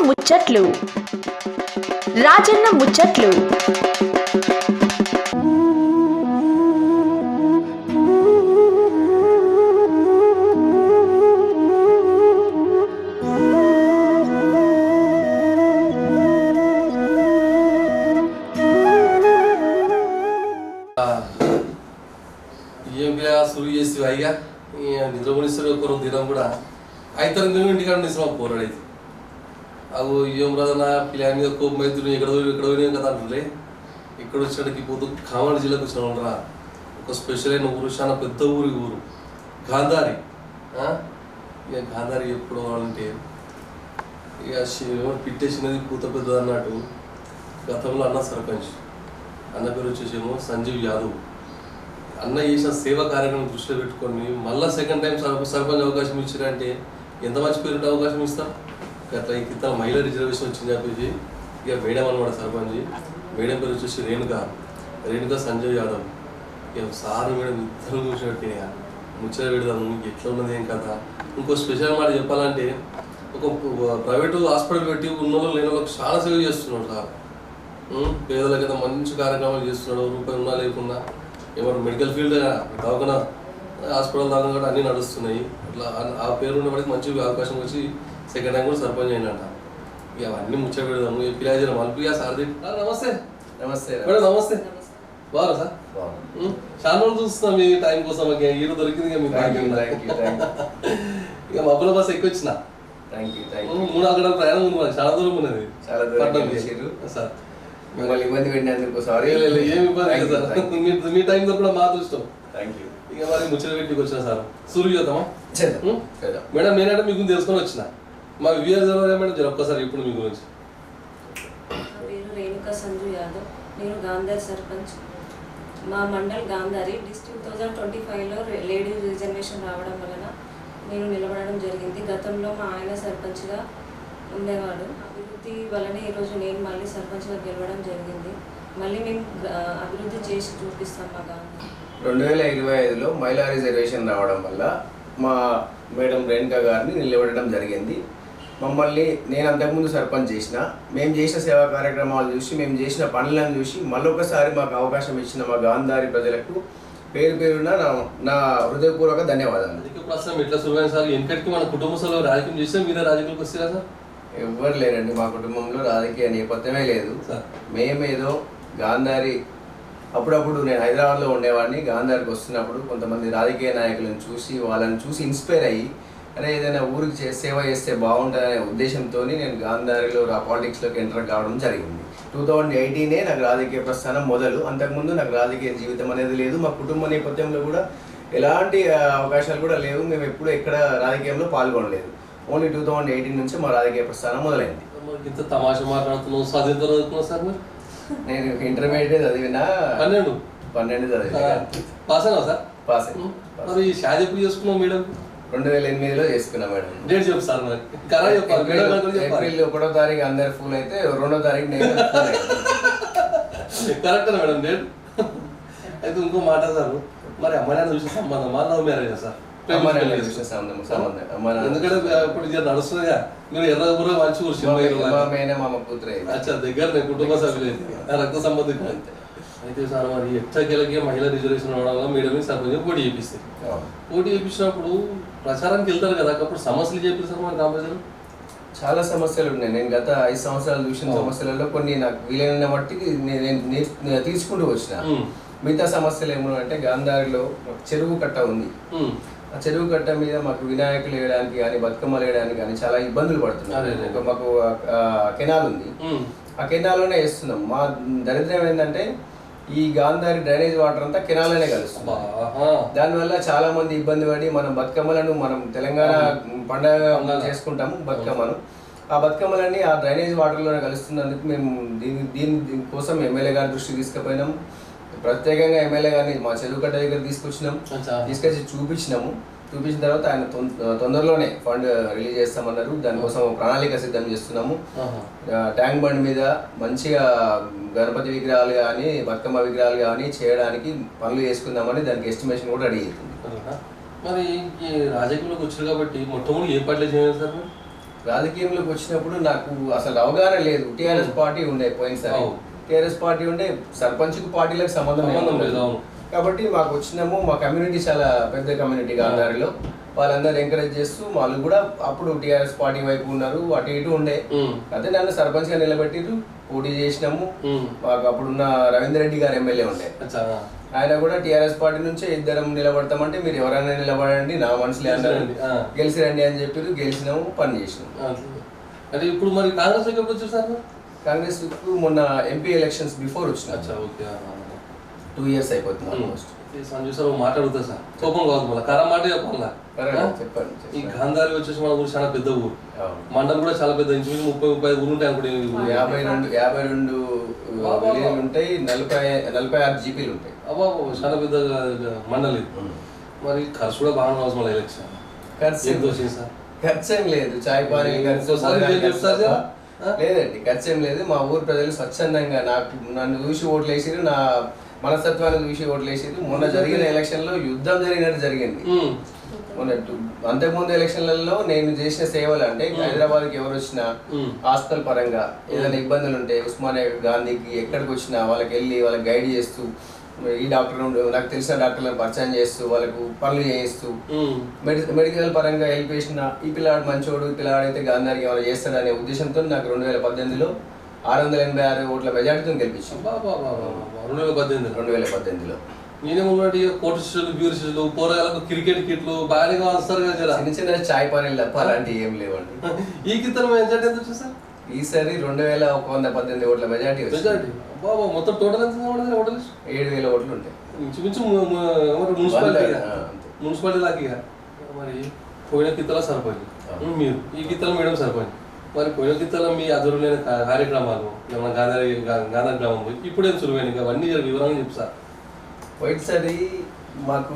ముచ్చట్లు రాజన్న ముచ్చట్లు. సురు చేసి అయ్యా నిద్రపోనిస్తారు ఒకరు దినం కూడా అయితే ఇంటికాడ నిద్ర పోరాడైతే అవు ఏం రాదన్న పిల్ల మీద కోపం అవుతుంది ఎక్కడ పోయినా కదా అంటులే. ఇక్కడ వచ్చేటికి పోతూ కామారెడ్డి జిల్లాకు వచ్చిన రా ఒక స్పెషల్ అయిన ఊరు చాలా పెద్ద ఊరు గాంధారి. ఇక గాంధారి ఎప్పుడు అంటే ఇక పిట్టేసినది పూత పెద్ద అన్నట్టు. గతంలో అన్న సర్పంచ్ అన్న పేరు వచ్చేసేమో సంజీవ్ యాదవ్. అన్న చేసిన సేవా కార్యక్రమం దృష్టిలో పెట్టుకొని మళ్ళీ సెకండ్ టైం సర్పంచ్ అవకాశం ఇచ్చారంటే ఎంత మంచి పేరుంటే అవకాశం ఇస్తాం. అట్లా ఈ క్రితం మహిళా రిజర్వేషన్ వచ్చింది చెప్పేసి ఇక మేడం అనమాట సర్పంచ్. మేడం పేరు వచ్చేసి రేణుకా సంజయ్ యాదవ్. ఇక సార్ మేడం ఇద్దరు చూసినట్టు ముచ్చట పెడదాము ఎట్లా ఉన్నది ఏం కదా. ఇంకో స్పెషల్ మాట చెప్పాలంటే ఒక ప్రైవేటు హాస్పిటల్ పెట్టి ఉన్న వాళ్ళు లేని వాళ్ళకి చాలా సేవ చేస్తున్నాడు సార్. పేదలకైతే మంచి కార్యక్రమాలు చేస్తున్నాడు. రూపాయి ఉన్నా లేకున్నా ఏమన్నా మెడికల్ ఫీల్డ్ దవాఖాన హాస్పిటల్ దాకా కూడా అన్నీ నడుస్తున్నాయి. అట్లా ఆ పేరు ఉన్నప్పటికీ మంచి అవకాశం వచ్చి సెకండ్ టైం కూడా సర్పంచ్ అయినట. ఇక అవన్నీ ముచ్చట పెడదాము. పిల్లలు మలుపుగా సార్ నమస్తే. నమస్తే మేడం నమస్తే. బాగా సార్ చాలా రోజులు చూస్తున్నాం మీ టైం కోసం. హీరో దొరికింది ఇక మీకు. ఇక మబ్బుల బస్ ఎక్కువ వచ్చిన 3 గంటల ప్రయాణం ఉంది మనకి. చాలా దూరం ఉన్నది. సార్ మిమ్మల్ని ఇబ్బంది పెట్టినందుకు సారీ. ఏమి ఇబ్బంది లేదు సార్. మీ టైం కూడా మా అదృష్టం. ఇక మరి ముచ్చట పెట్టికి వచ్చిన సార్ సూర్యు చేద్దామా మేడం? నేనంటే మీ గురించి తెలుసుకొని వచ్చిన. మా వివిఆర్ మేడం ఒక్కసారి ఇప్పుడు మీ గురించి. పేరు రేణుకా సంజయ్ యాదవ్. నేను గాంధారి సర్పంచ్. మా మండల్ గాంధారి డిస్ట్రిక్ట్ 2025లో లేడీస్ రిజర్వేషన్ రావడం వలన నేను నిలబడడం జరిగింది. గతంలో మా ఆయన సర్పంచ్గా ఉండేవాడు. అభివృద్ధి వలనే ఈరోజు నేను మళ్ళీ సర్పంచ్గా గెలవడం జరిగింది. మళ్ళీ మేము అభివృద్ధి చేసి చూపిస్తాం మా గాంధారి. 2025లో మహిళా రిజర్వేషన్ రావడం వల్ల మా మేడం రేణుకా గారిని నిలబెట్టడం జరిగింది. మమ్మల్ని నేను అంతకుముందు సర్పంచ్ చేసిన, మేము చేసిన సేవా కార్యక్రమాలు చూసి, మేము చేసిన పనులను చూసి మళ్ళొకసారి మాకు అవకాశం ఇచ్చిన మా గాంధారి ప్రజలకు పేరు పేరున నా హృదయపూర్వక ధన్యవాదాలు. ఎట్లా సులువైన సార్ వెనకటికి మన కుటుంబ సభ్యులు రాజకీయం చేస్తే మీద రాజకీయాలకు వస్తారా సార్? ఎవ్వరు లేరండి మా కుటుంబంలో రాజకీయ నేపథ్యమే లేదు. మేమేదో గాంధారి అప్పుడప్పుడు నేను హైదరాబాద్లో ఉండేవాడిని. గాంధారికి వస్తున్నప్పుడు కొంతమంది రాజకీయ నాయకులను చూసి వాళ్ళని చూసి ఇన్స్పైర్ అయ్యి అరే ఏదైనా ఊరికి సేవ చేస్తే బాగుంటుందనే ఉద్దేశంతో నేను గాంధారిలో పాలిటిక్స్లోకి ఎంటర్ కావడం జరిగింది. 2018 నాకు రాజకీయ ప్రస్థానం మొదలు. అంతకుముందు నాకు రాజకీయ జీవితం అనేది లేదు. మా కుటుంబ నేపథ్యంలో కూడా ఎలాంటి అవకాశాలు కూడా లేవు. మేము ఎప్పుడు ఎక్కడ రాజకీయంలో పాల్గొనలేదు. ఓన్లీ 2018 నుంచి మా రాజకీయ ప్రస్థానం మొదలైంది. ఇంత తమాషా మాట్లాడుతున్నావు. చదువుతున్నావు సార్? నేను ఇంటర్మీడియట్ చదివినా 12 చదివినా. పాస్ అయినా సార్? పాస్. మరి షాది ఎప్పుడు చేసుకున్నావు మేడం? 2008లో చేసుకున్నా మేడం. డేట్ చెప్పు సార్. మరి ఏప్రిల్ 1వ తారీఖు అందరు ఫుల్ అయితే 2వ తారీఖు నేను కరెక్టేనా మేడం డేట్? అయితే ఇంకో మాట సార్, మరి అమ్మాయి చూసిన సంబంధమా లవ్ మ్యారేజ్ సార్? ఎందుకంటే ఇప్పుడు ఇది నడుస్తుందిగా. మీరు ఎర్రగుర మంచి కూతురు దగ్గర కుటుంబ సభ్యులు రక్త సంబంధికులు. అయితే సార్ మరి ఎట్టకెళ్ళకి మహిళా రిజర్వేషన్ అవడం వల్ల మేడం సర్పంచ్ పోటీ చేపిస్తారు. పోటీ చేపించినప్పుడు ప్రచారానికి వెళ్తారు కదా, అప్పుడు సమస్యలు చేపిస్తారు మరి రామప్రజలు. చాలా సమస్యలు ఉన్నాయి. నేను గత 5 సంవత్సరాలు చూసిన సమస్యలలో కొన్ని నాకు వీలైన మట్టికి నేను తీసుకుంటూ వచ్చిన. మిగతా సమస్యలు ఏమంటే గాంధారిలో చెరువు కట్ట ఉంది. ఆ చెరువు కట్ట మీద మాకు వినాయకులు వేయడానికి కానీ బతుకమ్మలు వేయడానికి కానీ చాలా ఇబ్బందులు పడుతున్నాం. మాకు కెనాల్ ఉంది. ఆ కెనాల్లోనే వేస్తున్నాం. మా దరిద్రం ఏంటంటే ఈ గాంధారి డ్రైనేజ్ వాటర్ అంతా కెనాల్లోనే కలుస్తుంది. దానివల్ల చాలా మంది ఇబ్బంది పడి మనం బతుకమ్మలను మనం తెలంగాణ పండుగ చేసుకుంటాము బతుకమ్మను. ఆ బతుకమ్మలన్నీ ఆ డ్రైనేజ్ వాటర్లోనే కలుస్తున్నందుకు మేము దీనికోసం ఎమ్మెల్యే గారి దృష్టికి తీసుకుపోయినాం. ప్రత్యేకంగా ఎమ్మెల్యే గారిని మా చెరువు కట్ట దగ్గర తీసుకొచ్చి చూపించిన తర్వాత ఆయన తొందరలోనే ఫండ్ రిలీజ్ చేస్తామన్నారు. దానికోసం ప్రణాళిక సిద్ధం చేస్తున్నాము. ట్యాంక్ బండ్ మీద మంచిగా గణపతి విగ్రహాలు కానీ బతుకమ్మ విగ్రహాలు కానీ చేయడానికి పనులు చేసుకుందామని దానికి ఎస్టిమేషన్ కూడా రెడీ అవుతుంది. మరి రాజకీయంలోకి వచ్చారు కాబట్టి మొట్టమొదటి ఏ పార్టీలో చేయాలి సార్? రాజకీయంలోకి వచ్చినప్పుడు నాకు అసలు అవగాహన లేదు. టీఆర్ఎస్ పార్టీ ఉండే పోయినసారి, టీఆర్ఎస్ పార్టీ ఉండే సర్పంచ్కి పార్టీలకు సంబంధం లేదు. కాబట్టి మాకు వచ్చినాము, మా కమ్యూనిటీ చాలా పెద్ద కమ్యూనిటీ గాంధారిలో, వాళ్ళందరూ ఎంకరేజ్ చేస్తూ వాళ్ళు కూడా అప్పుడు టీఆర్ఎస్ పార్టీ వైపు ఉన్నారు, అటు ఇటు ఉండే. అయితే నన్ను సర్పంచ్గా నిలబెట్టిరు, పోటీ చేసినాము. మాకు అప్పుడున్న రవీందర్ రెడ్డి గారు ఎమ్మెల్యే ఉండే, ఆయన కూడా టీఆర్ఎస్ పార్టీ నుంచే ఇద్దరం నిలబడతామంటే మీరు ఎవరైనా నిలబడండి నా మనసులే అన్నారు, గెలిచి రండి అని చెప్పారు. గెలిచినాము, పని చేసినాము. అంటే ఇప్పుడు మరి కాంగ్రెస్ ఎప్పుడు వచ్చేసారు? కాంగ్రెస్ మొన్న ఎంపీ ఎలక్షన్స్ బిఫోర్ వచ్చిన 2 years అయిపోతుంది ఆల్మోస్ట్. సంజయ్ సార్ మాట్లాడుతా సార్, కోపం కాదు మళ్ళీ కరా మాట చెప్పాలా. చెప్పండి. ఈ గాంధారి వచ్చేసి మన ఊరు చాలా పెద్ద ఊరు, మండలం కూడా చాలా పెద్ద, ఇంచుమించు 30-35 ఊరు ఉంటాయి అనుకోండి. 52 విలేజ్లు ఉంటాయి, 46 జీపీలు ఉంటాయి. అబ్బా చాలా పెద్ద మండలి. మరి ఖర్చు కూడా బాగా అవసరం మళ్ళీ ఎలక్షన్. ఖర్చు ఎంత వచ్చింది సార్? ఖర్చు ఏం లేదు, చాయ్ పానీ లేదండి, ఖర్చు ఏం లేదు. మా ఊరు ప్రజలు స్వచ్ఛందంగా నన్ను చూసి ఓట్లు వేసిరు, నా మనస్తత్వాన్ని చూసి ఓట్లు వేసిరు. మొన్న జరిగిన ఎలక్షన్ లో యుద్ధం జరిగినట్టు జరిగింది. మొన్న అంతకుముందు ఎలక్షన్లలో నేను చేసిన సేవలు అంటే హైదరాబాద్కి ఎవరు వచ్చినా హాస్పిటల్ పరంగా ఏదైనా ఇబ్బందులు ఉంటే ఉస్మానియా గాంధీకి ఎక్కడికి వచ్చినా వాళ్ళకి వెళ్ళి వాళ్ళకి గైడ్ చేస్తూ, ఈ డాక్టర్ నాకు తెలిసిన డాక్టర్లను పరిచయం చేస్తూ వాళ్ళకు పనులు చేయిస్తూ, మెడికల్ పరంగా హెల్ప్ చేసిన ఈ పిల్లాడు మంచోడు, ఈ పిల్లాడైతే గాంధారికి ఏమైనా చేస్తాడనే ఉద్దేశంతో నాకు 2018లో 686 ఓట్ల మెజార్టీతో గెలిపించాను. 2018లో నేనేమన్నట్టు కోర్టు శిష్యులు, బ్యూర్ శిష్యులు, పోరగాళ్ళకు క్రికెట్ కిట్లు బాగా వస్తారు కదా, చిన్న చిన్న చాయ్ పానీలు తప్ప అలాంటివి ఏం లేవండి. ఈ కిత్తనం మెజార్టీ ఎంత వచ్చి సార్? ఈసారి 2118 ఓట్ల మెజార్టీ మెజార్టీ. బాబా మొత్తం టోటల్ ఎంత ఓటర్లు? 7000 ఓట్లు ఉంటాయి. ఇంచుమించు మున్సిపాలిటీ లాగా. మరి పోయిన కిత్తలో సరిపోయింది మీరు, ఈ కిత్తలో మేడం సరిపోయింది. మరి పోయిన కిత్తలో మీ అదురులైన కార్యక్రమాలు ఏమన్నా గాంధారి గ్రామం పోయి ఇప్పుడు ఏం సులువైన అవన్నీ వివరంగా చెప్తారు. పోయినసారి మాకు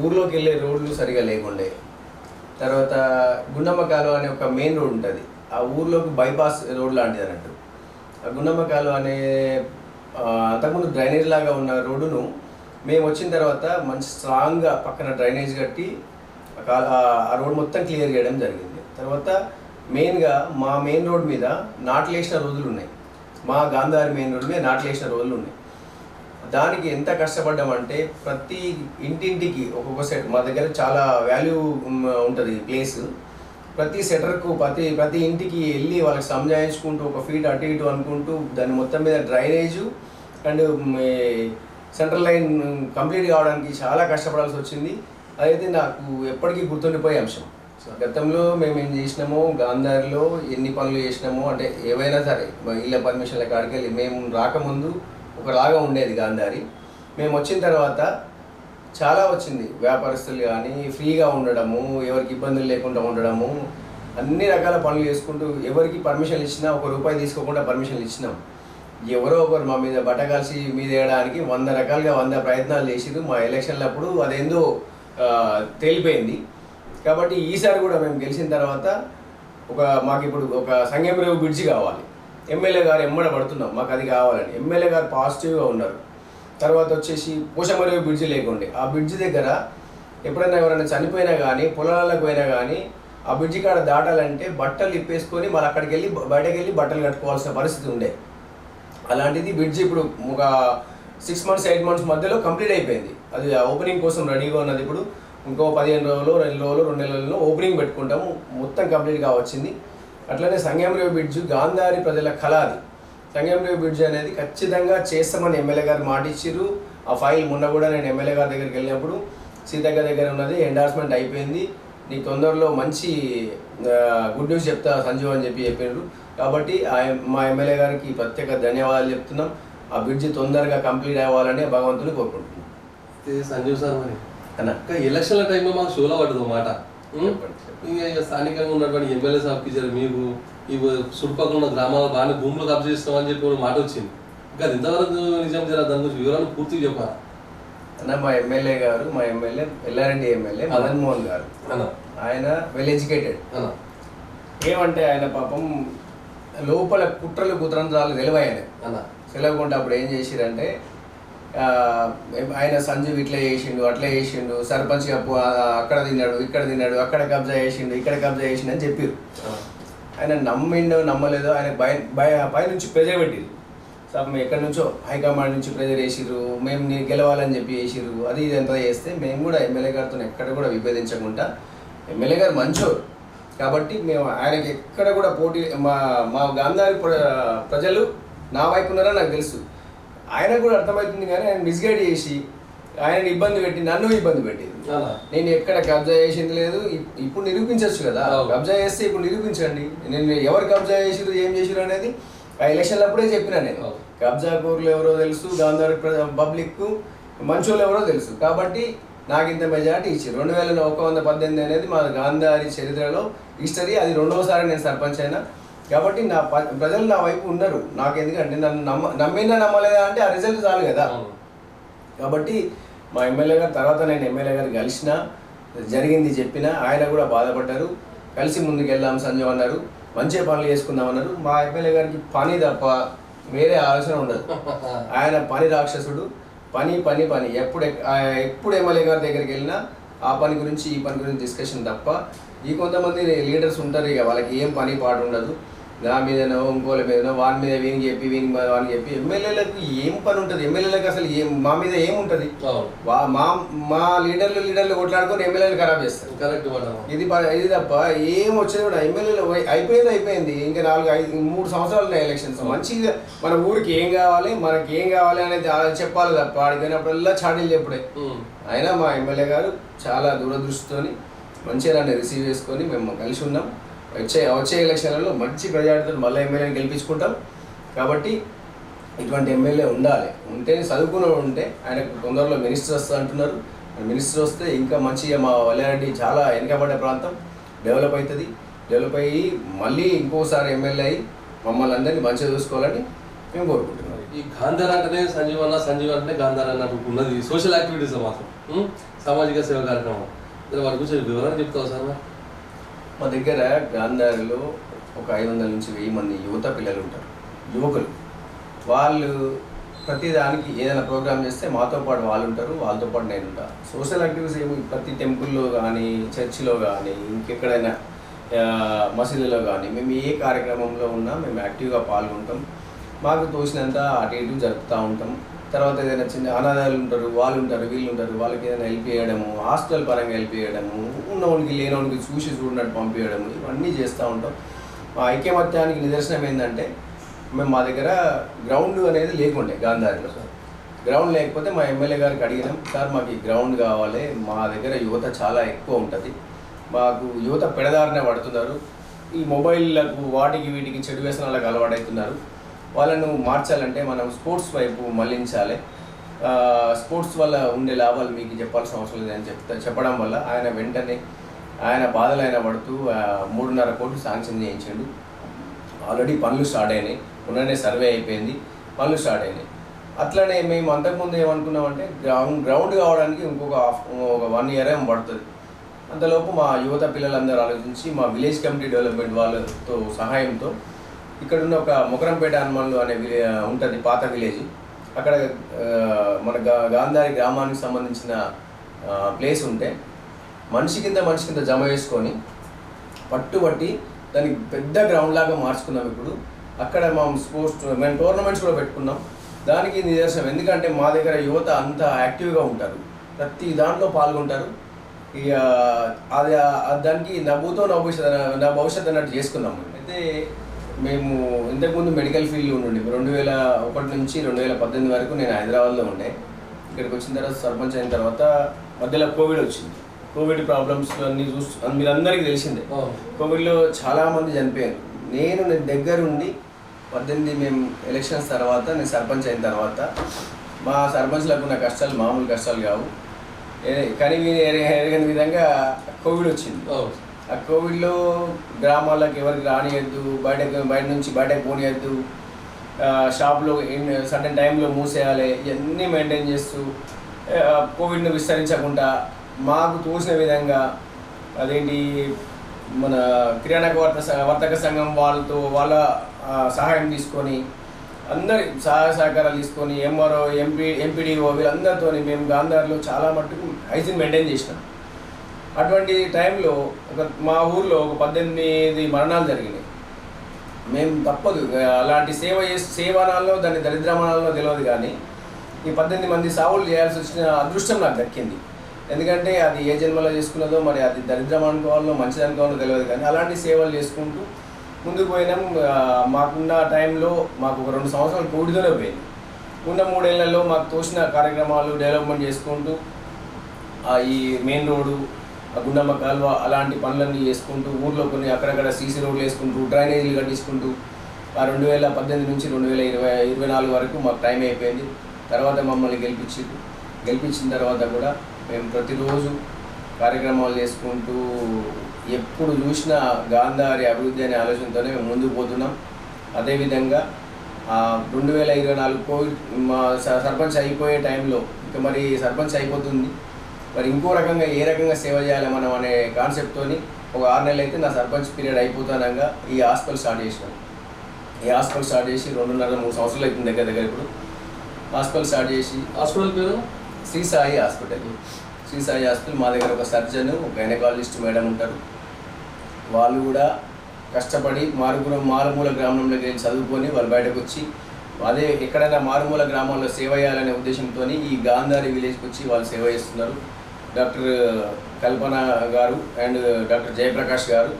ఊర్లోకి వెళ్ళే రోడ్లు సరిగా లేకుండే, తర్వాత గుండమ్మ కాలువ అనే ఒక మెయిన్ రోడ్ ఉంటుంది, ఆ ఊర్లోకి బైపాస్ రోడ్ లాంటిది అన్నట్టు. ఆ గుండమ్మ కాలువ అనే అంతకుముందు డ్రైనేజ్ లాగా ఉన్న రోడ్డును మేము వచ్చిన తర్వాత మంచి స్ట్రాంగ్గా పక్కన డ్రైనేజ్ కట్టి ఆ రోడ్ మొత్తం క్లియర్ చేయడం జరిగింది. తర్వాత మెయిన్గా మా మెయిన్ రోడ్ మీద నాట్లేసిన రోజులు ఉన్నాయి, మా గాంధారి మెయిన్ రోడ్ మీద నాట్లేసిన రోజులు ఉన్నాయి. దానికి ఎంత కష్టపడ్డామంటే ప్రతి ఇంటింటికి ఒక్కొక్క సెట్, మా దగ్గర చాలా వాల్యూ ఉంటుంది ప్లేస్, ప్రతి సెటర్కు ప్రతి ఇంటికి వెళ్ళి వాళ్ళకి సంజాయించుకుంటూ ఒక ఫీట్ అటు ఇటు అనుకుంటూ దాన్ని మొత్తం మీద drainage and central line complete కావడానికి చాలా కష్టపడాల్సి వచ్చింది. అదైతే నాకు ఎప్పటికీ గుర్తుండిపోయే అంశం. గతంలో మేము ఏం చేసినామో గాంధారిలో ఎన్ని పనులు చేసినామో, అంటే ఏవైనా సరే ఇళ్ళ పర్మిషన్ల కాడికి వెళ్ళి మేము రాకముందు ఒకలాగా ఉండేది గాంధారి, మేము వచ్చిన తర్వాత చాలా వచ్చింది. వ్యాపారస్తులు కానీ ఫ్రీగా ఉండడము, ఎవరికి ఇబ్బందులు లేకుండా ఉండడము, అన్ని రకాల పనులు చేసుకుంటూ ఎవరికి పర్మిషన్లు ఇచ్చినా ₹1 తీసుకోకుండా పర్మిషన్లు ఇచ్చినాం. ఎవరో ఒకరు మా మీద బట్టగాల్సి మీద వేయడానికి 100 రకాలుగా 100 ప్రయత్నాలు చేసిరు. మా ఎలక్షన్లప్పుడు అదేందో తేలిపోయింది. కాబట్టి ఈసారి కూడా మేము గెలిచిన తర్వాత మాకు ఇప్పుడు ఒక సంగమరేవు బ్రిడ్జి కావాలి, ఎమ్మెల్యే గారు ఎమ్మడ పడుతున్నాం మాకు అది కావాలని. ఎమ్మెల్యే గారు పాజిటివ్గా ఉన్నారు. తర్వాత వచ్చేసి పోషమరేవు బ్రిడ్జి లేకుండే, ఆ బ్రిడ్జి దగ్గర ఎప్పుడైనా ఎవరైనా చనిపోయినా కానీ పొలాలకు పోయినా కానీ ఆ బ్రిడ్జి కాడ దాటాలంటే బట్టలు ఇప్పేసుకొని మళ్ళీ అక్కడికి వెళ్ళి బయటకు వెళ్ళి బట్టలు కట్టుకోవాల్సిన పరిస్థితి ఉండే. అలాంటిది బ్రిడ్జి ఇప్పుడు ఒక 6 months 8 months మధ్యలో కంప్లీట్ అయిపోయింది. అది ఓపెనింగ్ కోసం రెడీగా ఉన్నది. ఇప్పుడు ఇంకో 15 రోజులు 2 రోజులు 2 నెలల్లో ఓపెనింగ్ పెట్టుకుంటాము, మొత్తం కంప్లీట్గా వచ్చింది. అట్లనే సంగమరేవు బ్రిడ్జ్ గాంధారి ప్రజల కళ. అది సంగమరేవు బ్రిడ్జ్ అనేది ఖచ్చితంగా చేస్తామని ఎమ్మెల్యే గారు మాట ఇచ్చిర్రు. ఆ ఫైల్ మొన్న కూడా నేను ఎమ్మెల్యే గారి దగ్గరికి వెళ్ళినప్పుడు సీతక్క దగ్గర ఉన్నది, ఎండార్స్మెంట్ అయిపోయింది, నీకు తొందరలో మంచి గుడ్ న్యూస్ చెప్తా సంజీవ్ అని చెప్పారు. కాబట్టి మా ఎమ్మెల్యే గారికి ప్రత్యేక ధన్యవాదాలు చెప్తున్నాం. ఆ బ్రిడ్జి తొందరగా కంప్లీట్ అవ్వాలని భగవంతుని కోరుకుంటున్నాం. సంజీవ్ సార్ మరి అన్న ఎలక్షన్ల టైంలో మాకు షోలో పడ్డది మాట, స్థానికంగా ఉన్నటువంటి ఎమ్మెల్యే సార్ మీకు ఈ చుట్టుపక్కల ఉన్న గ్రామాల బాగానే భూములు కబ్జా చేస్తామని చెప్పి ఒక మాట వచ్చింది. ఇంకా అది ఇంతవరకు నిజం జర దాని గురించి వివరాలు పూర్తిగా చెప్పాలి అన్న. మా ఎమ్మెల్యే గారు, మా ఎమ్మెల్యే ఎల్లారెడ్డి ఎమ్మెల్యే మదన్ మోహన్ గారు, ఆయన వెల్ ఎడ్యుకేటెడ్. ఏమంటే ఆయన పాపం లోపల కుట్రలు తెలియకుండా అప్పుడు ఏం చేసిరంటే ఆయన సంజీవ్ ఇట్లా చేసిండు అట్లా చేసిండు, సర్పంచ్ అక్కడ తిన్నాడు ఇక్కడ తిన్నాడు, అక్కడ కబ్జా చేసిండు ఇక్కడ కబ్జా చేసిండు అని చెప్పారు. ఆయన నమ్మిండో నమ్మలేదో ఆయన పైనుంచి ప్రెజర్ పెట్టిరు. మేము ఎక్కడి నుంచో హైకమాండ్ నుంచి ప్రెజర్ వేసిర్రు, మేము నేను గెలవాలని చెప్పి వేసిర్రు. అది ఇది ఎంత చేస్తే మేము కూడా ఎమ్మెల్యే గారితో ఎక్కడ కూడా విభేదించకుండా, ఎమ్మెల్యే గారు మంచోరు కాబట్టి మేము ఆయనకి ఎక్కడ కూడా పోటీ మా గాంధారి ప్రజలు నా వైపు ఉన్నారని నాకు తెలుసు. ఆయనకు కూడా అర్థమవుతుంది కానీ ఆయన మిస్గైడ్ చేసి ఆయన ఇబ్బంది పెట్టి నన్ను ఇబ్బంది పెట్టింది. నేను ఎక్కడ కబ్జా చేసింది లేదు. ఇప్పుడు నిరూపించవచ్చు కదా, కబ్జా చేస్తే ఇప్పుడు నిరూపించండి. నేను ఎవరు కబ్జా చేసిరు ఏం చేసిరు అనేది ఆ ఎలక్షన్లు అప్పుడే చెప్పినా. నేను కబ్జా కోర్లు ఎవరో తెలుసు, గాంధారి పబ్లిక్ మంచోళ్ళు ఎవరో తెలుసు కాబట్టి నాకు ఇంత మెజార్టీ ఇచ్చారు. 2118 అనేది మా గాంధారి చరిత్రలో హిస్టరీ. అది 2వసారి నేను సర్పంచ్ అయినా కాబట్టి నా ప్రజలు నా వైపు ఉన్నారు. నాకు ఎందుకంటే నన్ను నమ్మినా నమ్మలేదా అంటే ఆ రిజల్ట్ చాలు కదా. కాబట్టి మా ఎమ్మెల్యే గారు తర్వాత నేను ఎమ్మెల్యే గారు కలిసిన జరిగింది చెప్పిన, ఆయన కూడా బాధపడ్డారు. కలిసి ముందుకు వెళ్దాం సంజయ్ అన్నారు, మంచి పనులు చేసుకుందాం అన్నారు. మా ఎమ్మెల్యే గారికి పని తప్ప వేరే ఆలోచన ఉండదు. ఆయన పని రాక్షసుడు, పని పని పని. ఎప్పుడు ఎమ్మెల్యే గారి దగ్గరికి వెళ్ళినా ఆ పని గురించి ఈ పని గురించి డిస్కషన్ తప్ప. ఈ కొంతమంది లీడర్స్ ఉంటారు, ఇక వాళ్ళకి ఏం పని పాటు ఉండదు. నా మీదనో ఇంకోళ్ళ మీదనో వాని మీద వీనికి చెప్పి వానికి చెప్పి. ఎమ్మెల్యేలకు ఏం పని ఉంటుంది? ఎమ్మెల్యేలకు అసలు మా మీద ఏముంటుంది? మా లీడర్లు కొట్లాడుకొని ఎమ్మెల్యేలు ఖరాబ్ చేస్తారు. ఇది తప్ప ఏం వచ్చేది కూడా ఎమ్మెల్యేలు అయిపోయింది. ఇంకా 3 సంవత్సరాలు ఉన్నాయి ఎలక్షన్స్. మంచిగా మన ఊరికి ఏం కావాలి, మనకి ఏం కావాలి అనేది చెప్పాలి తప్ప ఆడిపోయినప్పుడల్లా చాడీలు చెప్పుడే. అయినా మా ఎమ్మెల్యే గారు చాలా దూరదృష్టితోని మంచిగా నన్ను రిసీవ్ చేసుకొని మేము కలిసి ఉన్నాం. వచ్చే ఎలక్షన్లలో మంచి ప్రజాడితో మళ్ళీ ఎమ్మెల్యేని గెలిపించుకుంటాం. కాబట్టి ఇటువంటి ఎమ్మెల్యే ఉంటేనే చదువుకుని ఉంటే. ఆయనకు తొందరలో మినిస్టర్ వస్తా అంటున్నారు. మినిస్టర్ వస్తే ఇంకా మంచిగా మా వల్లారెడ్డి చాలా వెనుకబడ్డ ప్రాంతం డెవలప్ అవుతుంది. డెవలప్ అయ్యి మళ్ళీ ఇంకోసారి ఎమ్మెల్యే అయ్యి మమ్మల్ని అందరినీ మంచిగా చూసుకోవాలని మేము కోరుకుంటున్నాం. ఈ గాంధార్ అంటేనే సంజీవ్ అంటే గాంధార్ అన్నట్టు ఉన్నది. సోషల్ యాక్టివిటీస్ మాత్రం సామాజిక సేవ కార్యక్రమం వారి గురించి వివరాలు చెప్తావు సార్? మా దగ్గర గాంధారిలో ఒక 500 నుంచి 1000 మంది యువత పిల్లలు ఉంటారు, యువకులు. వాళ్ళు ప్రతిదానికి ఏదైనా ప్రోగ్రామ్ చేస్తే మాతో పాటు వాళ్ళు ఉంటారు, వాళ్ళతో పాటు నేను ఉంటాను. సోషల్ యాక్టివిటీస్ ఏమి ప్రతి టెంపుల్లో కానీ, చర్చిలో కానీ, ఇంకెక్కడైనా మసీదులో కానీ మేము ఏ కార్యక్రమంలో ఉన్నా మేము యాక్టివ్గా పాల్గొంటాం. మాకు తోచినంత అటు ఇటు జరుపుతూ ఉంటాం. తర్వాత ఏదైనా చిన్న అనాథాలు ఉంటారు, వాళ్ళు ఉంటారు, వీళ్ళు ఉంటారు, వాళ్ళకి ఏదైనా హెల్ప్ చేయడము, హాస్టల్ పరంగా హెల్ప్ చేయడము, ఉన్నవాడికి లేనివాడికి చూడనట్టు పంపించడము, ఇవన్నీ చేస్తూ ఉంటాం. మా ఐక్యమత్యానికి నిదర్శనం ఏంటంటే మా దగ్గర గ్రౌండ్ అనేది లేకుండే. గాంధారిలో గ్రౌండ్ లేకపోతే మా ఎమ్మెల్యే గారికి అడిగినాం, సార్ మాకు ఈ గ్రౌండ్ కావాలి, మా దగ్గర యువత చాలా ఎక్కువ ఉంటుంది, మాకు యువత పెడదారిన పడుతున్నారు, ఈ మొబైల్లకు వాటికి వీటికి చెడు వ్యసనాలకు అలవాటవుతున్నారు, వాళ్ళను మార్చాలంటే మనం స్పోర్ట్స్ వైపు మళ్లించాలి, స్పోర్ట్స్ వల్ల ఉండే లాభాలు మీకు చెప్పాల్సిన అవసరం లేదని చెప్పడం వల్ల ఆయన వెంటనే ఆయన బాధలు ఆయన పడుతూ 3.5 కోట్లు శాంక్షన్ చేయించాడు. ఆల్రెడీ పనులు స్టార్ట్ అయినాయి, ఉన్ననే సర్వే అయిపోయింది, పనులు స్టార్ట్ అయినాయి. అట్లనే మేము అంతకుముందు ఏమనుకున్నామంటే గ్రౌండ్ కావడానికి ఇంకొక 1 year ఏమో పడుతుంది. అంతలోపు మా యువత పిల్లలందరూ ఆలోచించి మా విలేజ్ కమిటీ డెవలప్మెంట్ వాళ్ళతో సహాయంతో ఇక్కడున్న ఒక మొకరంపేట హనుమాన్లు అనే ఉంటుంది, పాత విలేజ్. అక్కడ మన గాంధారి గ్రామానికి సంబంధించిన ప్లేస్ ఉంటే మనిషి కింద జమ చేసుకొని పట్టుబట్టి దానికి పెద్ద గ్రౌండ్ లాగా మార్చుకున్నాం. ఇప్పుడు అక్కడ మేము టోర్నమెంట్స్ కూడా పెట్టుకున్నాం. దానికి నిదర్శనం ఎందుకంటే మా దగ్గర యువత అంత యాక్టివ్గా ఉంటారు, ప్రతి దాంట్లో పాల్గొంటారు. ఇక అది దానికి నా భవిష్యత్ అన్నట్టు చేసుకున్నాం. అయితే మేము ఇంతకుముందు మెడికల్ ఫీల్డ్లో ఉండి 2001 నుంచి 2018 వరకు నేను హైదరాబాద్లో ఉండే. ఇక్కడికి వచ్చిన తర్వాత సర్పంచ్ అయిన తర్వాత మధ్యలో కోవిడ్ వచ్చింది. కోవిడ్ ప్రాబ్లమ్స్ అన్నీ మీరు అందరికీ తెలిసిందే. కోవిడ్లో చాలామంది చనిపోయారు. నేను దగ్గరుండి 18 మేము ఎలక్షన్స్ తర్వాత నేను సర్పంచ్ అయిన తర్వాత మా సర్పంచ్లకు ఉన్న కష్టాలు మామూలు కష్టాలు కావు. కానీ ఎరగని విధంగా కోవిడ్ వచ్చింది. ఆ కోవిడ్లో గ్రామాలకు ఎవరికి రానియద్దు, బయట నుంచి బయటకు పోనీయద్దు, షాప్లో సడన్ టైంలో మూసేయాలి, ఇవన్నీ మెయింటైన్ చేస్తూ కోవిడ్ను విస్తరించకుండా మాకు తోచిన విధంగా అదేంటి మన కిరాణా వర్తక సంఘం వాళ్ళ సహాయం తీసుకొని అందరి సహాయ సహకారాలు తీసుకొని ఎంఆర్ఓ ఎంపీడీఓ వీళ్ళందరితో మేము గాంధారిలో చాలా మట్టుకు హైజీన్ మెయింటైన్ చేసినాం. అటువంటి టైంలో మా ఊర్లో ఒక 18 మరణాలు జరిగినాయి. మేము తప్పదు అలాంటి సేవనాల్లో దాన్ని దరిద్రమనాల్లో తెలియదు, కానీ ఈ 18 మంది సావులు చేయాల్సి వచ్చిన అదృష్టం నాకు దక్కింది. ఎందుకంటే అది ఏ జన్మలో చేసుకున్నదో, మరి అది దరిద్రం అనుకోవాలో మంచిది అనుకోవాలో తెలియదు, కానీ అలాంటి సేవలు చేసుకుంటూ ముందుకు పోయినాం. మాకున్న టైంలో మాకు ఒక 2 సంవత్సరాలు కోవిడ్తోనే పోయింది. ఉన్న 3 ఏళ్లలో మాకు తోచిన కార్యక్రమాలు డెవలప్మెంట్ చేసుకుంటూ ఈ మెయిన్ రోడ్డు, గుండమ్మ కాలువ అలాంటి పనులన్నీ చేసుకుంటూ ఊర్లో కొన్ని అక్కడక్కడ సీసీ రోడ్లు వేసుకుంటూ డ్రైనేజీలు కట్టించుకుంటూ ఆ 2018 నుంచి 2024 వరకు మాకు టైం అయిపోయింది. తర్వాత మమ్మల్ని గెలిపించిన తర్వాత కూడా మేము ప్రతిరోజు కార్యక్రమాలు చేసుకుంటూ ఎప్పుడు చూసినా గాంధారి అభివృద్ధి అనే ఆలోచనతోనే మేము ముందుకు పోతున్నాం. అదేవిధంగా 2024 కోవిడ్ మా సర్పంచ్ అయిపోయే టైంలో ఇంకా మరి సర్పంచ్ అయిపోతుంది, మరి ఇంకో రకంగా ఏ రకంగా సేవ చేయాలి మనం అనే కాన్సెప్ట్తోని ఒక 6 నెలలు అయితే నా సర్పంచ్ పీరియడ్ అయిపోతానంగా ఈ హాస్పిటల్ స్టార్ట్ చేసినాం. ఈ హాస్పిటల్ స్టార్ట్ చేసి 2.5-3 సంవత్సరాలు అవుతుంది దగ్గర ఇప్పుడు. హాస్పిటల్ స్టార్ట్ చేసి హాస్పిటల్ పేరు శ్రీ సాయి హాస్పిటల్. శ్రీ సాయి హాస్పిటల్ మా దగ్గర ఒక సర్జన్, ఒక గైనకాలజిస్ట్ మేడం ఉంటారు. వాళ్ళు కూడా కష్టపడి మారుమూల గ్రామంలోకి వెళ్ళి చదువుకొని వాళ్ళు బయటకు వచ్చి అదే ఎక్కడైనా మారుమూల గ్రామాల్లో సేవ చేయాలనే ఉద్దేశంతో ఈ గాంధారి విలేజ్కి వచ్చి వాళ్ళు సేవ చేస్తున్నారు. డాక్టర్ కల్పన గారు అండ్ డాక్టర్ జయప్రకాష్ గారు,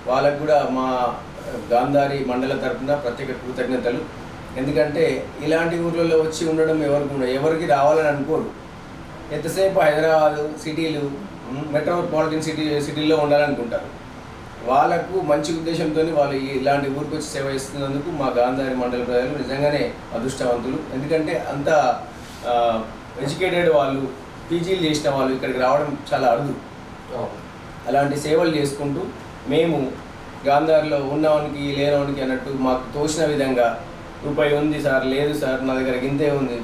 వాళ్ళకు కూడా మా గాంధారి మండల తరఫున ప్రత్యేక కృతజ్ఞతలు. ఎందుకంటే ఇలాంటి ఊర్లలో వచ్చి ఉండడం ఎవరికి రావాలని అనుకోరు. ఎంతసేపు హైదరాబాదు సిటీలు మెట్రోపాలిటన్ సిటీల్లో ఉండాలనుకుంటారు. వాళ్ళకు మంచి ఉద్దేశంతో వాళ్ళు ఇలాంటి ఊరికి వచ్చి సేవ చేస్తున్నందుకు మా గాంధారి మండల ప్రజలు నిజంగానే అదృష్టవంతులు. ఎందుకంటే అంత ఎడ్యుకేటెడ్ వాళ్ళు, పీజీలు చేసిన వాళ్ళు ఇక్కడికి రావడం చాలా అరుదు. అలాంటి సేవలు చేసుకుంటూ మేము గాంధారిలో ఉన్నవానికి లేనివానికి అన్నట్టు మాకు తోచిన విధంగా రూపాయి ఉంది సార్, లేదు సార్ నా దగ్గర గింతే ఉంది,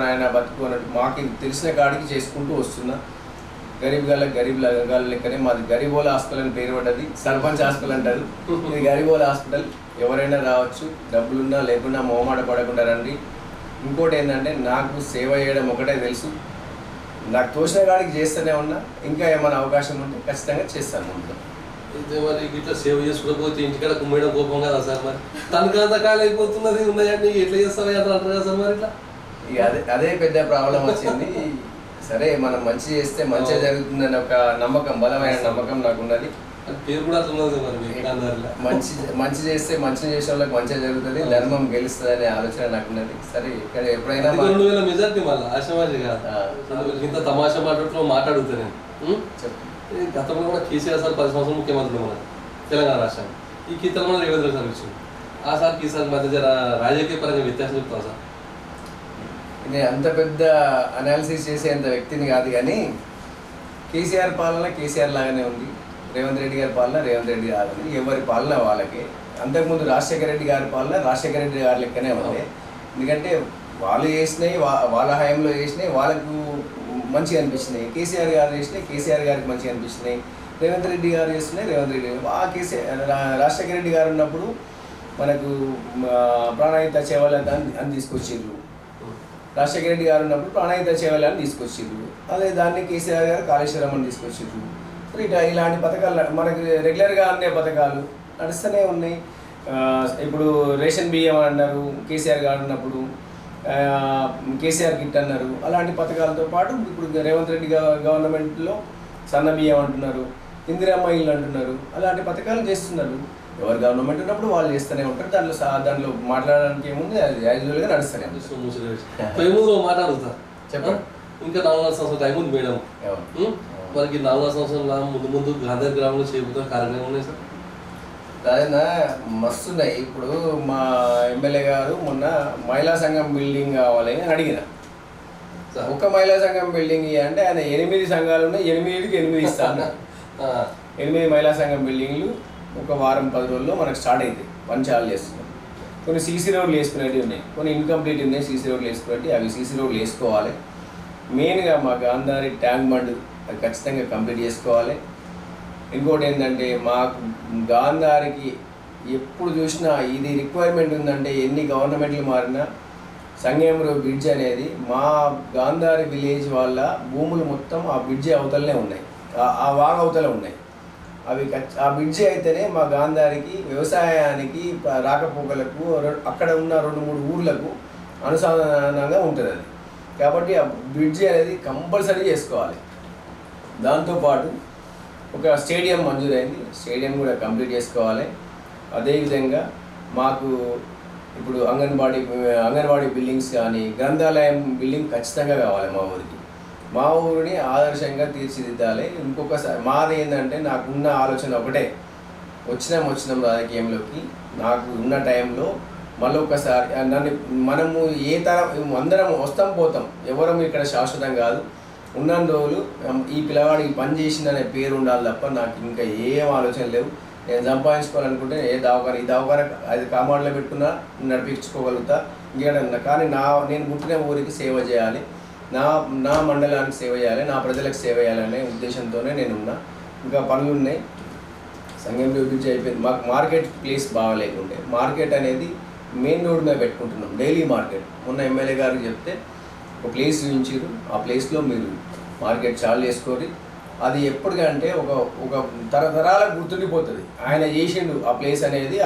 నాయన బతుకు అన్నట్టు మాకు తెలిసిన కాడికి చేసుకుంటూ వస్తున్నా. గరీబ్ గాళ్ళ లెక్కనే మాది గరీబోల హాస్పిటల్ అని పేరు పడ్డది. సర్పంచ్ హాస్పిటల్ అంటారు, ఇది గరీబోల హాస్పిటల్. ఎవరైనా రావచ్చు, డబ్బులున్నా లేకున్నా మొహమాట పడకుండా రండి. ఇంకోటి ఏంటంటే నాకు సేవ చేయడం ఒకటే తెలుసు, నాకు తోచిన కాడికి చేస్తూనే ఉన్నా. ఇంకా ఏమైనా అవకాశం ఉంటే ఖచ్చితంగా చేస్తాను ముందు. అయితే మరి ఇట్లా సేవ చేసుకోకపోతే ఇంటికాడ కుమ్మేయడం కోపం కదా సార్? మరి తనకంత కాలం అయిపోతున్నది ఉన్నాయని ఎట్లా చేస్తావా అంటారు కదా సార్? మరి ఇట్లా ఇక అదే పెద్ద ప్రాబ్లం వచ్చింది. సరే మనం మంచి చేస్తే మంచిగా జరుగుతుందని ఒక నమ్మకం, బలమైన నమ్మకం నాకు ఉన్నది. పేరు కూడా ఉన్నది మరి. మంచి చేస్తే మంచి చేసే వాళ్ళకి మంచిగా జరుగుతుంది, ధర్మం గెలుస్తుంది అనే ఆలోచన నాకు ఉన్నది. సరే ఇక్కడ ఎప్పుడైనా 2000 మెజార్టీ మళ్ళీ ఆశమాజీ కాదు, ఇంత తమాషా మాట్లాడుతాను. గతంలో కూడా కేసీఆర్ సార్ 10 సంవత్సరాలు ముఖ్యమంత్రి మన తెలంగాణ రాష్ట్రానికి. ఈ తెలంగాణ రేవంత్ రెడ్డి సార్ వచ్చింది. ఆ సార్ ఈసారి మధ్య రాజకీయ పరంగా వ్యత్యాసం చెప్తాను సార్. నేను అంత పెద్ద అనాలిసిస్ చేసేంత వ్యక్తిని కాదు, కానీ కేసీఆర్ పాలన కేసీఆర్ లాగానే ఉంది, రేవంత్ రెడ్డి గారి పాలన రేవంత్ రెడ్డి గారు, ఎవరి పాలన వాళ్ళకి. అంతకుముందు రాజశేఖర రెడ్డి గారి పాలన రాజశేఖర రెడ్డి గారి లెక్కనే ఉంది. ఎందుకంటే వాళ్ళు చేసినాయి, వాళ్ళ హయాంలో చేసినాయి, వాళ్ళకు మంచిగా అనిపించినాయి. కేసీఆర్ గారు చేసినాయి, కేసీఆర్ గారికి మంచిగా అనిపించినాయి. రేవంత్ రెడ్డి గారు చేస్తున్నాయి, రేవంత్ రెడ్డి రాజశేఖర రెడ్డి గారు ఉన్నప్పుడు మనకు ప్రాణాయిత చేవాలని అని తీసుకొచ్చిండ్రు. రాజశేఖర రెడ్డి గారు ఉన్నప్పుడు ప్రాణాయిత చేవాలని తీసుకొచ్చిండ్రు. అదే దాన్ని కేసీఆర్ గారు కాళేశ్వరం అని తీసుకొచ్చిండ్రు. ఇలాంటి పథకాలు మనకు రెగ్యులర్గా అనే పథకాలు నడుస్తూనే ఉన్నాయి. ఇప్పుడు రేషన్ బియ్యం అన్నారు కేసీఆర్ గారు ఉన్నప్పుడు, కేసీఆర్ కిట్ అన్నారు. అలాంటి పథకాలతో పాటు ఇప్పుడు రేవంత్ రెడ్డి గవర్నమెంట్లో సన్న బియ్యం అంటున్నారు, ఇందిరమ్మ ఇల్లు అంటున్నారు. అలాంటి పథకాలు చేస్తున్నారు. ఎవరు గవర్నమెంట్ ఉన్నప్పుడు వాళ్ళు చేస్తూనే ఉంటారు. దాంట్లో మాట్లాడడానికి ఏముంది, అది యాజువల్గా నడుస్తూనే ఉంటుంది. మాట్లాడుతా చెప్పండి. ఇంకా 4 సంవత్సరాల టైం ఉంది మేడం. మనకి 4 సంవత్సరాల ముందు గాంధారి గ్రామంలో చేపడుతున్న కార్యక్రమం ఉన్నాయి సార్. అదేనా మస్తున్నాయి. ఇప్పుడు మా ఎమ్మెల్యే గారు మొన్న మహిళా సంఘం బిల్డింగ్ కావాలి అని అడిగిన. ఒక మహిళా సంఘం బిల్డింగ్ అంటే ఆయన 8 సంఘాలు ఉన్నాయి, 8కి 8 ఇస్తాను. 8 మహిళా సంఘం బిల్డింగ్లు ఒక వారం 10 రోజుల్లో మనకు స్టార్ట్ అవుతాయి. పని చాలా చేస్తున్నాం. కొన్ని సీసీ రోడ్లు వేసుకునేవి ఉన్నాయి, కొన్ని ఇన్కంప్లీట్ ఉన్నాయి. సీసీ రోడ్లు వేసుకునేవి అవి సీసీ రోడ్లు వేసుకోవాలి. మెయిన్గా మా గాంధారి ట్యాంక్ బండ్ అది ఖచ్చితంగా కంప్లీట్ చేసుకోవాలి. ఇంకోటి ఏంటంటే మాకు గాంధారికి ఎప్పుడు చూసినా ఇది రిక్వైర్మెంట్ ఉందంటే ఎన్ని గవర్నమెంట్లు మారినా సంగేమరు బ్రిడ్జ్ అనేది మా గాంధారి విలేజ్ వాళ్ళ భూములు మొత్తం ఆ బ్రిడ్జి అవతలనే ఉన్నాయి, ఆ వాగ అవతలే ఉన్నాయి. ఆ బ్రిడ్జి అయితేనే మా గాంధారికి వ్యవసాయానికి రాకపోకలకు అక్కడ ఉన్న 2-3 ఊర్లకు అనుసంధానంగా ఉంటుంది అది. కాబట్టి ఆ బ్రిడ్జి అనేది కంపల్సరీ చేసుకోవాలి. దాంతోపాటు ఒక స్టేడియం మంజూరైంది, స్టేడియం కూడా కంప్లీట్ చేసుకోవాలి. అదేవిధంగా మాకు ఇప్పుడు అంగన్వాడీ బిల్డింగ్స్ కానీ గ్రంథాలయం బిల్డింగ్ ఖచ్చితంగా కావాలి మా ఊరిని ఆదర్శంగా తీర్చిదిద్దాలి. ఇంకొకసారి మాది ఏంటంటే నాకున్న ఆలోచన ఒకటే, వచ్చినాం రాజకీయంలోకి, నాకు ఉన్న టైంలో మళ్ళీ ఒకసారి మనము అందరం వస్తాం పోతాం, ఎవరం ఇక్కడ శాశ్వతం కాదు. ఉన్న రోజులు ఈ పిల్లవాడికి పని చేసిందనే పేరు ఉండాలి తప్ప నాకు ఇంకా ఏం ఆలోచన లేవు. నేను సంపాదించుకోవాలనుకుంటే ఈ దవాఖాన అది కామాడలో పెట్టుకున్నా నడిపించుకోగలుగుతా ఇంకేడన్నా. కానీ నేను పుట్టిన ఊరికి సేవ చేయాలి, నా మండలానికి సేవ చేయాలి, నా ప్రజలకు సేవ చేయాలనే ఉద్దేశంతోనే నేను ఉన్నా. ఇంకా పనులు ఉన్నాయి, సంఘంలో అభివృద్ధి అయిపోయింది. మాకు మార్కెట్ ప్లేస్ బాగాలేకుంటే మార్కెట్ అనేది మెయిన్ రోడ్ మీద పెట్టుకుంటున్నాం, డైలీ మార్కెట్. మొన్న ఎమ్మెల్యే గారికి చెప్తే ఒక ప్లేస్ చూపించారు, ఆ ప్లేస్లో మీరు మార్కెట్ చాలు చేసుకోరి. అది ఎప్పటికంటే ఒక తరతరాలకు గుర్తుండిపోతుంది. ఆయన చేసిండు ఆ ప్లేస్ అనేది,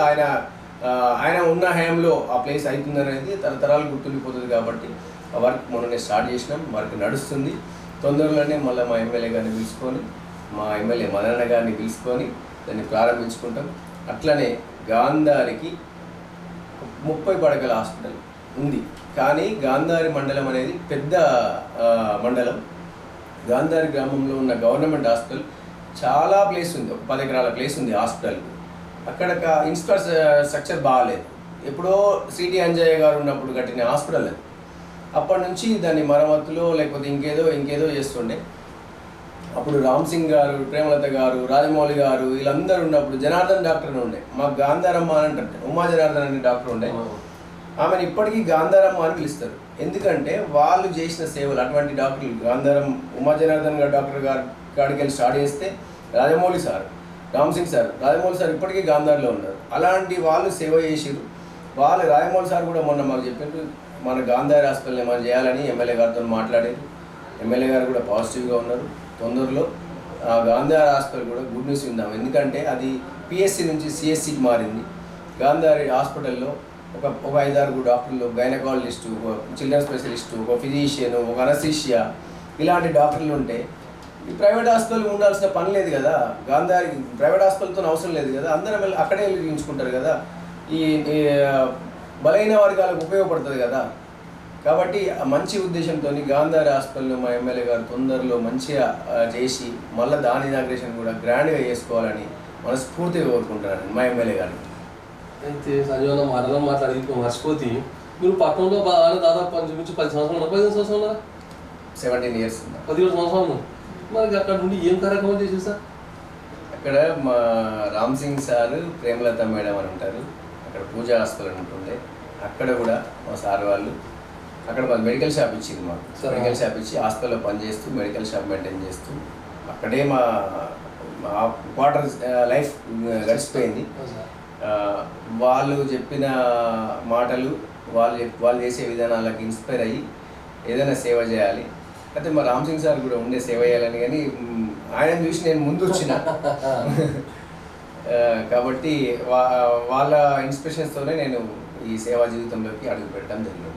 ఆయన ఉన్న హయాంలో ఆ ప్లేస్ అవుతుంది అనేది తరతరాలకు గుర్తుండిపోతుంది. కాబట్టి ఆ వర్క్ మొన్ననే స్టార్ట్ చేసినాం, వర్క్ నడుస్తుంది. తొందరలోనే మళ్ళీ మా ఎమ్మెల్యే గారిని పిలుచుకొని, మా ఎమ్మెల్యే మదనన్న గారిని పిలుచుకొని దాన్ని ప్రారంభించుకుంటాం. అట్లనే గాంధారికి 30 పడకల హాస్పిటల్ ఉంది. కానీ గాంధారి మండలం అనేది పెద్ద మండలం. గాంధారి గ్రామంలో ఉన్న గవర్నమెంట్ హాస్పిటల్ చాలా ప్లేస్ ఉంది, ఒక 10 ఎకరాల ప్లేస్ ఉంది హాస్పిటల్కి. అక్కడ ఇన్ఫ్రాస్ట్రక్చర్ బాగాలేదు. ఎప్పుడో సిటీ అంజయ్య గారు ఉన్నప్పుడు కట్టిన హాస్పిటల్ అది. అప్పటి నుంచి దాన్ని మరమ్మతులో లేకపోతే ఇంకేదో చేస్తుండే. అప్పుడు రామ్ సింగ్ గారు, ప్రేమలత గారు, రాజమౌళి గారు వీళ్ళందరూ ఉన్నప్పుడు జనార్దన్ డాక్టర్ ఉండే, మాకు గాంధారమ్మ అని అంటారు, ఉమా జనార్దన్ అనే డాక్టర్ ఉండే. ఆమెను ఇప్పటికీ గాంధారమ్మ అని పిలుస్తారు. ఎందుకంటే వాళ్ళు చేసిన సేవలు, అటువంటి డాక్టర్లు గాంధారం ఉమా జనార్దన్ గారు డాక్టర్ కాడికి వెళ్ళి స్టార్ట్ చేస్తే Rajamouli sir, Ram Singh sir, Rajamouli sir ఇప్పటికీ గాంధార్లో ఉన్నారు. అలాంటి వాళ్ళు సేవ చేసిరు. రాజమౌళి సార్ కూడా మొన్న మాకు చెప్పారు, మన గాంధారి హాస్పిటల్ని మనం చేయాలని ఎమ్మెల్యే గారితో మాట్లాడారు. ఎమ్మెల్యే గారు కూడా పాజిటివ్గా ఉన్నారు. తొందరలో గాంధారి హాస్పిటల్ కూడా గుడ్ న్యూస్ ఉందాం. ఎందుకంటే అది పిఎస్సి నుంచి సిఎస్సికి మారింది. గాంధారి హాస్పిటల్లో ఒక 5-6 డాక్టర్లు, గైనకాలజిస్టు, ఒక చిల్డ్రన్ స్పెషలిస్టు, ఒక ఫిజిషియన్, ఒక అనస్థీషియా, ఇలాంటి డాక్టర్లు ఉంటే ఈ ప్రైవేట్ హాస్పిటల్ ఉండాల్సిన పని లేదు కదా. గాంధారి ప్రైవేట్ హాస్పిటల్తో అవసరం లేదు కదా, అందరం వెళ్ళి అక్కడే వెళ్ళి చూపించుకుంటారు కదా. ఈ బలైన వర్గాలకు ఉపయోగపడుతుంది కదా. కాబట్టి మంచి ఉద్దేశంతో గాంధారి హాస్పిటల్లో మా ఎమ్మెల్యే గారు తొందరలో మంచిగా చేసి మళ్ళీ దాని ఇనాగ్రేషన్ కూడా గ్రాండ్గా చేసుకోవాలని మనస్ఫూర్తిగా కోరుకుంటున్నాను మా ఎమ్మెల్యే గారిని. అయితే సంజీవన మరణం మాట్లాడి మర్చిపోతే మీరు పట్టణంలో దాదాపు 10 సంవత్సరాలు 15 సంవత్సరాలు 17 ఇయర్స్ 17 సంవత్సరాలు మరి అక్కడ నుండి ఏం కార్యక్రమం చేసి సార్? అక్కడ మా రామ్ సింగ్ సార్, ప్రేమలత మేడం అని ఉంటారు, అక్కడ పూజా హాస్పిటల్ ఉంటుండే. అక్కడ కూడా మా సార్ వాళ్ళు అక్కడ మాకు మెడికల్ షాప్ ఇచ్చింది. మాకు మెడికల్ షాప్ ఇచ్చి హాస్పిటల్లో పనిచేస్తూ మెడికల్ షాప్ మెయింటైన్ చేస్తూ అక్కడే మా క్వార్టర్ లైఫ్ గడిచిపోయింది. వాళ్ళు చెప్పిన మాటలు, వాళ్ళు చేసే విధానాలకు ఇన్స్పైర్ అయ్యి ఏదైనా సేవ చేయాలి. అయితే మా రామ్ సింగ్ సార్ కూడా ఉండే సేవ చేయాలని, కానీ ఆయన చూసి నేను ముందు వచ్చిన కాబట్టి వాళ్ళ ఇన్స్పిరేషన్స్తోనే నేను ఈ సేవా జీవితంలోకి అడుగు పెట్టడం జరిగింది.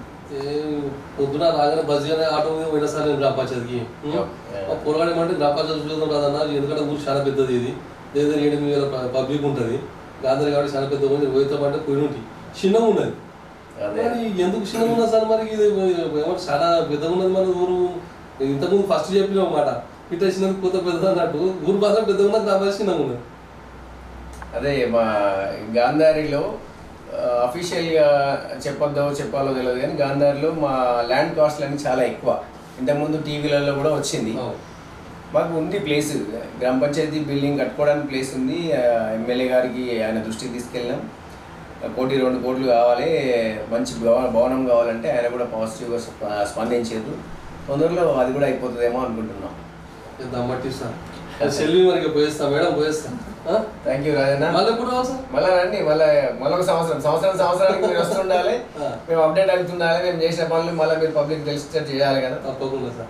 పొద్దున రాగానే బస్ ఆటో మీద పోయినా సార్ నేను గ్రామ పంచాయతీకి పోరాడమంటే గ్రామ పంచాయతీ చూద్దాం రాదన్నా, ఎందుకంటే ఊరు చాలా పెద్దది, ఇది 8,000 పబ్లిక్ ఉంటుంది గాంధారి కాబట్టి చాలా పెద్ద ఉంది. పోయితాం అంటే పోయి ఉంటుంది, చిన్నగా ఉన్నది. మరి ఎందుకు చిన్నగా ఉన్నది సార్? మరి ఇది ఏమంటే చాలా పెద్దగా ఉన్నది మన ఊరు. ఇంతకుముందు ఫస్ట్ చెప్పిన మాట ఇట్లా చిన్నది కొత్త పెద్ద అన్నట్టు ఊరు మాత్రం పెద్దగా ఉన్నది, గ్రామ పంచాయతీ చిన్నగా ఉన్నది. అదే మా గాంధారిలో అఫీషియల్గా చెప్పాలో తెలియదు, కానీ గాంధారిలో మా ల్యాండ్ కాస్ట్లు అన్నీ చాలా ఎక్కువ. ఇంతకుముందు టీవీలలో కూడా వచ్చింది. మాకు ఉంది ప్లేస్, గ్రామ పంచాయతీ బిల్డింగ్ కట్టుకోవడానికి ప్లేస్ ఉంది. ఎమ్మెల్యే గారికి ఆయన దృష్టికి తీసుకెళ్ళినాం. 1 కోటి 2 కోట్లు కావాలి, మంచి భవనం కావాలంటే ఆయన కూడా పాజిటివ్గా స్పందించారు. తొందరలో అది కూడా అయిపోతుందేమో అనుకుంటున్నాం. సెల్వి మరికి పోయిస్తా మేడం, పోయిస్తా. Thank you Rajanna. మళ్ళీ రండి, మళ్ళీ ఒక సంవత్సరానికి మీరు వస్తుండాలి, మేము అప్డేట్ అవుతుండాలి, మేము చేసిన పనులు మళ్ళీ మీరు పబ్లిక్ తెలిసేటట్టు చేయాలి కదా. తప్పకుండా సార్.